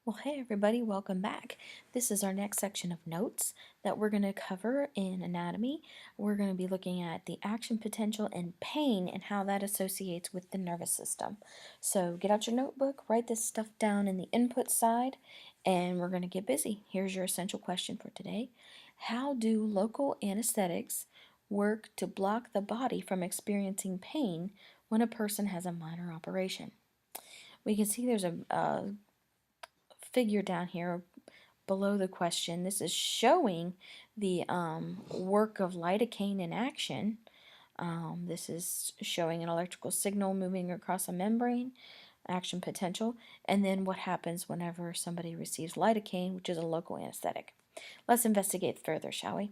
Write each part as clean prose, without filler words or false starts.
Well, hey everybody, welcome back. This is our next section of notes that we're going to cover in anatomy. We're going to be looking at the action potential and pain and how that associates with the nervous system. So get out your notebook, write this stuff down in the input side, and we're going to get busy. Here's your essential question for today. How do local anesthetics work to block the body from experiencing pain when a person has a minor operation? We can see there's a figure down here below the question. This is showing the work of lidocaine in action. This is showing an electrical signal moving across a membrane, action potential, and then what happens whenever somebody receives lidocaine, which is a local anesthetic. Let's investigate further, shall we?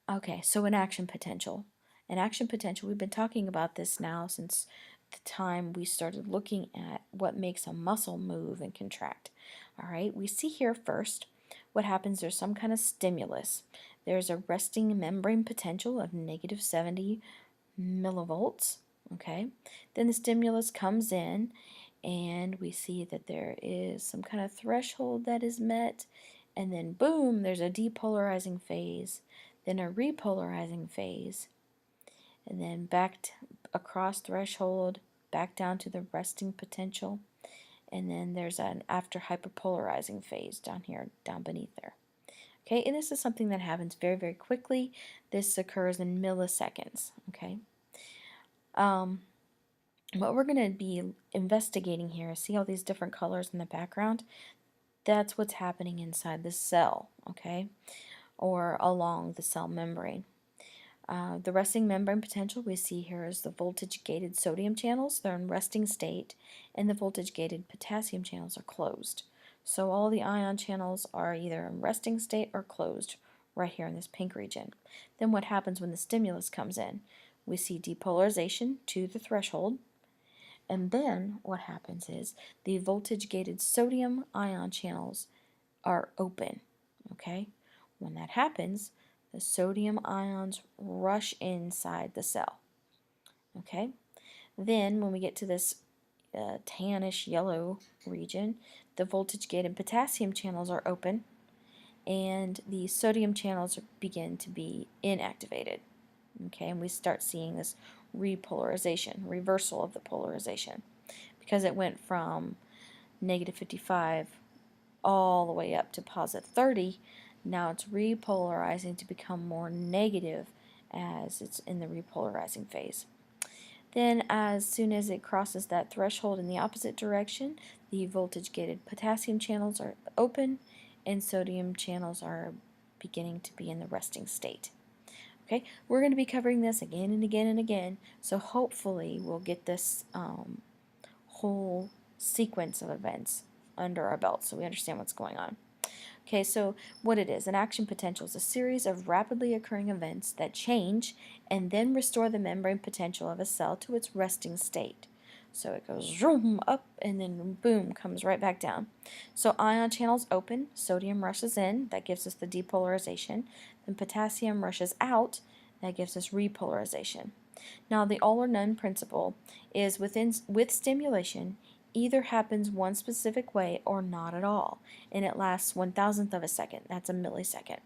Okay, so an action potential. An action potential, we've been talking about this now since the time we started looking at what makes a muscle move and contract. All right, we see here first what happens. There's some kind of stimulus. There's a resting membrane potential of negative 70 millivolts. Okay, then the stimulus comes in and we see that there is some kind of threshold that is met, and then boom, there's a depolarizing phase, then a repolarizing phase, and then across threshold, back down to the resting potential, and then there's an after hyperpolarizing phase down here, down beneath there. Okay, and this is something that happens very, very quickly. This occurs in milliseconds. Okay. What we're going to be investigating here is, see all these different colors in the background? That's what's happening inside the cell, okay, or along the cell membrane. The resting membrane potential we see here is the voltage-gated sodium channels. They're in resting state, and the voltage-gated potassium channels are closed. So all the ion channels are either in resting state or closed right here in this pink region. Then what happens when the stimulus comes in? We see depolarization to the threshold, and then what happens is the voltage-gated sodium ion channels are open, okay? When that happens, the sodium ions rush inside the cell, okay? Then when we get to this tannish yellow region, the voltage-gated potassium channels are open and the sodium channels begin to be inactivated, okay? And we start seeing this repolarization, reversal of the polarization, because it went from negative 55 all the way up to positive 30. Now it's repolarizing to become more negative as it's in the repolarizing phase. Then as soon as it crosses that threshold in the opposite direction, the voltage-gated potassium channels are open and sodium channels are beginning to be in the resting state. Okay, we're going to be covering this again and again and again, so hopefully we'll get this whole sequence of events under our belt so we understand what's going on. Okay, so what it is, an action potential is a series of rapidly occurring events that change and then restore the membrane potential of a cell to its resting state. So it goes zoom up and then boom, comes right back down. So ion channels open, sodium rushes in, that gives us the depolarization, then potassium rushes out, that gives us repolarization. Now the all or none principle is with stimulation, either happens one specific way or not at all, and it lasts 1,000th of a second. That's a millisecond.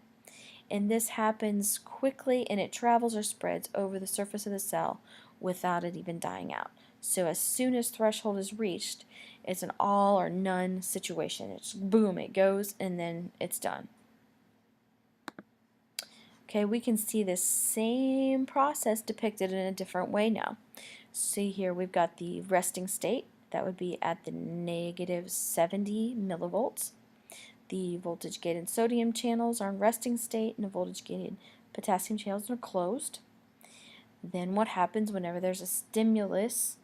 And this happens quickly, and it travels or spreads over the surface of the cell without it even dying out. So as soon as threshold is reached, it's an all or none situation. It's boom, it goes, and then it's done. Okay, we can see this same process depicted in a different way now. See here, we've got the resting state. That would be at the negative 70 millivolts. The voltage-gated sodium channels are in resting state, and the voltage-gated potassium channels are closed. Then what happens whenever there's a stimulus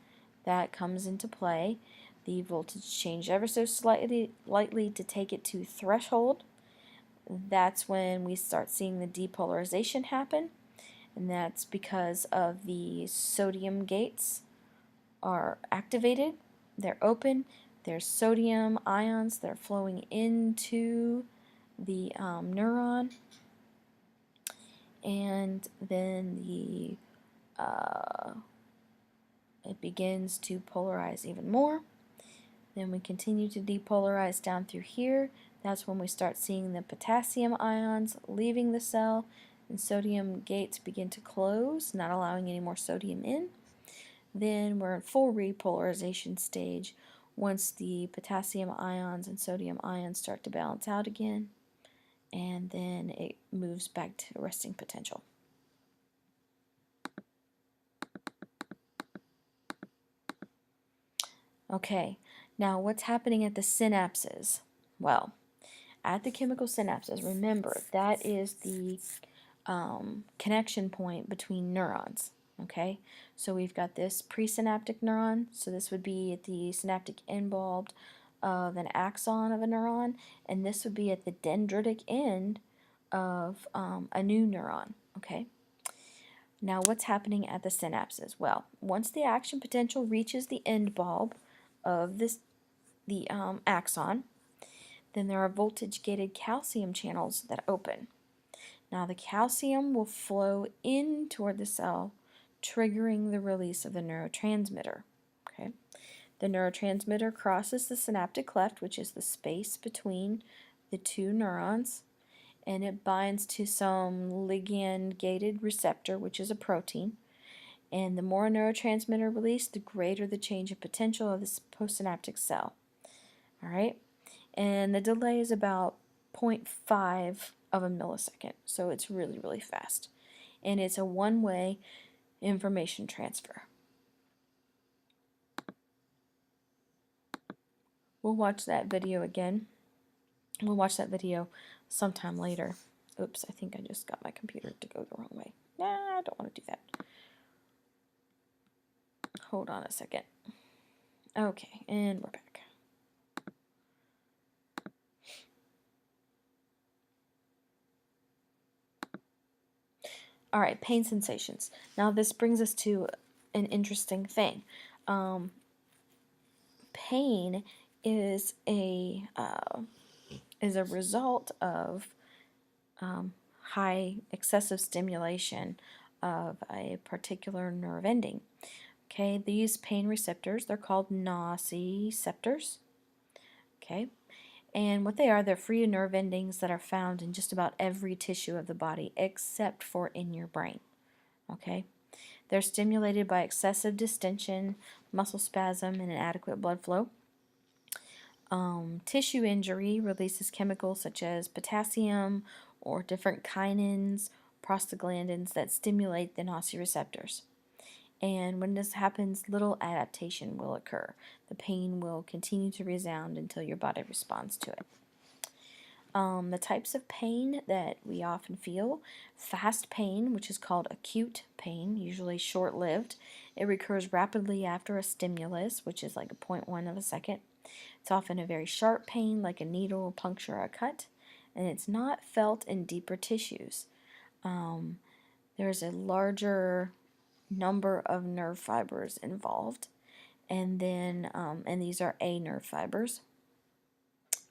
that comes into play? The voltage changes ever so slightly to take it to threshold. That's when we start seeing the depolarization happen, and that's because of the sodium gates are activated, they're open, there's sodium ions that are flowing into the neuron, and then it begins to polarize even more, Then we continue to depolarize down through here. That's when we start seeing the potassium ions leaving the cell, and sodium gates begin to close, not allowing any more sodium in. Then we're in full repolarization stage once the potassium ions and sodium ions start to balance out again, and then it moves back to resting potential. Okay, now what's happening at the synapses? Well, at the chemical synapses, remember that is the connection point between neurons. Okay, so we've got this presynaptic neuron, so this would be at the synaptic end bulb of an axon of a neuron, and this would be at the dendritic end of a new neuron. Okay, now what's happening at the synapses? Well, once the action potential reaches the end bulb of the axon, then there are voltage-gated calcium channels that open. Now the calcium will flow in toward the cell, triggering the release of the neurotransmitter. Okay? The neurotransmitter crosses the synaptic cleft, which is the space between the two neurons, and it binds to some ligand-gated receptor, which is a protein. And the more neurotransmitter released, the greater the change of potential of this postsynaptic cell. All right? And the delay is about 0.5 of a millisecond, so it's really, really fast. And it's a one-way information transfer. We'll watch that video again. We'll watch that video sometime later. Oops, I think I just got my computer to go the wrong way. Nah, I don't want to do that. Hold on a second. Okay, and we're back. All right, pain sensations. Now this brings us to an interesting thing. Pain is a result of high excessive stimulation of a particular nerve ending. Okay, these pain receptors, they're called nociceptors. Okay, and what they are, they're free nerve endings that are found in just about every tissue of the body except for in your brain. Okay, they're stimulated by excessive distension, muscle spasm, and inadequate blood flow. Tissue injury releases chemicals such as potassium or different kinins, prostaglandins that stimulate the nociceptors. And when this happens, little adaptation will occur. The pain will continue to resound until your body responds to it. The types of pain that we often feel: fast pain, which is called acute pain, usually short-lived. It recurs rapidly after a stimulus, which is like a 0.1 of a second. It's often a very sharp pain, like a needle, puncture, or a cut, and it's not felt in deeper tissues. There's a larger number of nerve fibers involved, and then and these are A nerve fibers,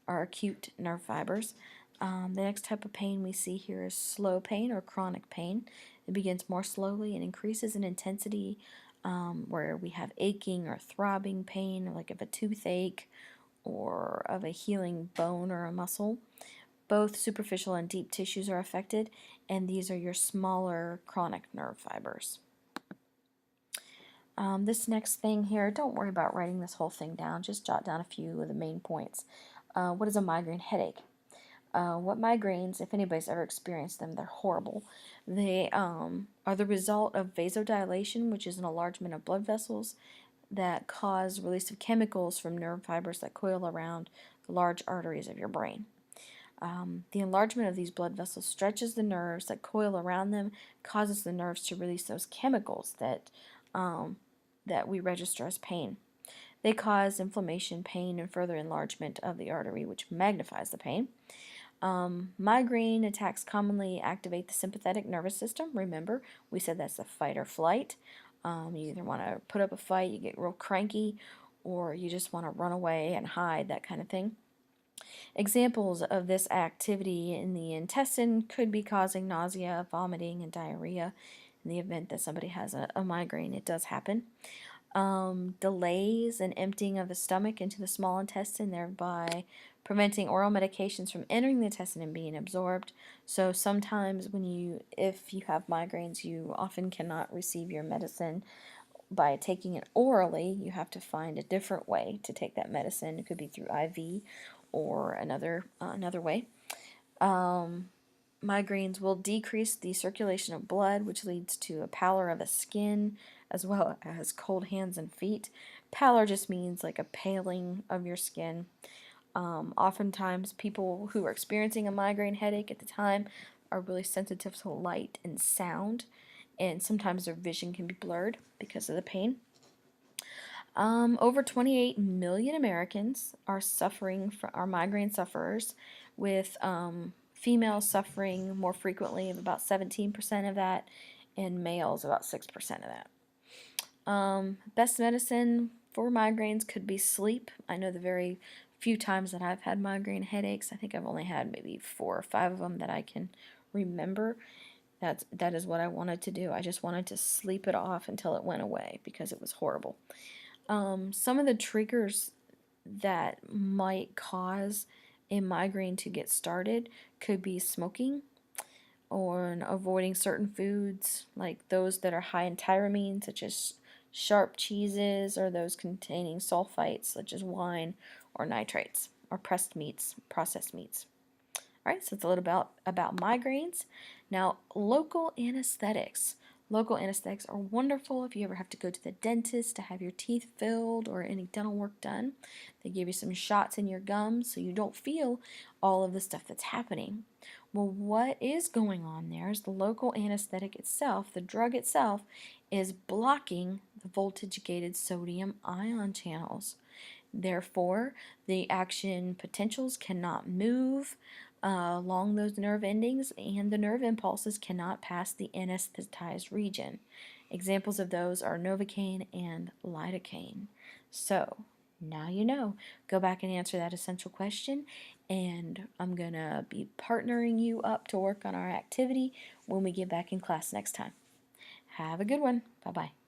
or acute nerve fibers. The next type of pain we see here is slow pain or chronic pain. It begins more slowly and increases in intensity, where we have aching or throbbing pain, like of a toothache or of a healing bone or a muscle. Both superficial and deep tissues are affected, and these are your smaller chronic nerve fibers. This next thing here, don't worry about writing this whole thing down, just jot down a few of the main points. What is a migraine headache? What migraines, if anybody's ever experienced them, they're horrible. They are the result of vasodilation, which is an enlargement of blood vessels that cause release of chemicals from nerve fibers that coil around the large arteries of your brain. The enlargement of these blood vessels stretches the nerves that coil around them, causes the nerves to release those chemicals that we register as pain. They cause inflammation, pain, and further enlargement of the artery, which magnifies the pain. Migraine attacks commonly activate the sympathetic nervous system. Remember, we said that's the fight or flight. You either want to put up a fight, you get real cranky, or you just want to run away and hide, that kind of thing. Examples of this activity in the intestine could be causing nausea, vomiting, and diarrhea. In the event that somebody has a migraine, it does happen. delays in emptying of the stomach into the small intestine, thereby preventing oral medications from entering the intestine and being absorbed. So sometimes if you have migraines, you often cannot receive your medicine by taking it orally. You have to find a different way to take that medicine. It could be through IV or another way. Migraines will decrease the circulation of blood, which leads to a pallor of the skin as well as cold hands and feet. Pallor just means like a paling of your skin. Oftentimes, people who are experiencing a migraine headache at the time are really sensitive to light and sound, and sometimes their vision can be blurred because of the pain. Over 28 million Americans are migraine sufferers, with females suffering more frequently of about 17% of that, and males about 6% of that. Best medicine for migraines could be sleep. I know the very few times that I've had migraine headaches, I think I've only had maybe 4 or 5 of them that I can remember. That is what I wanted to do. I just wanted to sleep it off until it went away because it was horrible. Some of the triggers that might cause a migraine to get started could be smoking or avoiding certain foods, like those that are high in tyramine, such as sharp cheeses, or those containing sulfites, such as wine or nitrates, or processed meats. All right, so it's a little about migraines. Now, local anesthetics. Local anesthetics are wonderful if you ever have to go to the dentist to have your teeth filled or any dental work done. They give you some shots in your gums so you don't feel all of the stuff that's happening. Well, what is going on there is the local anesthetic itself, the drug itself, is blocking the voltage-gated sodium ion channels. Therefore, the action potentials cannot move along those nerve endings, and the nerve impulses cannot pass the anesthetized region. Examples of those are Novocaine and lidocaine. So, now you know. Go back and answer that essential question, and I'm going to be partnering you up to work on our activity when we get back in class next time. Have a good one. Bye-bye.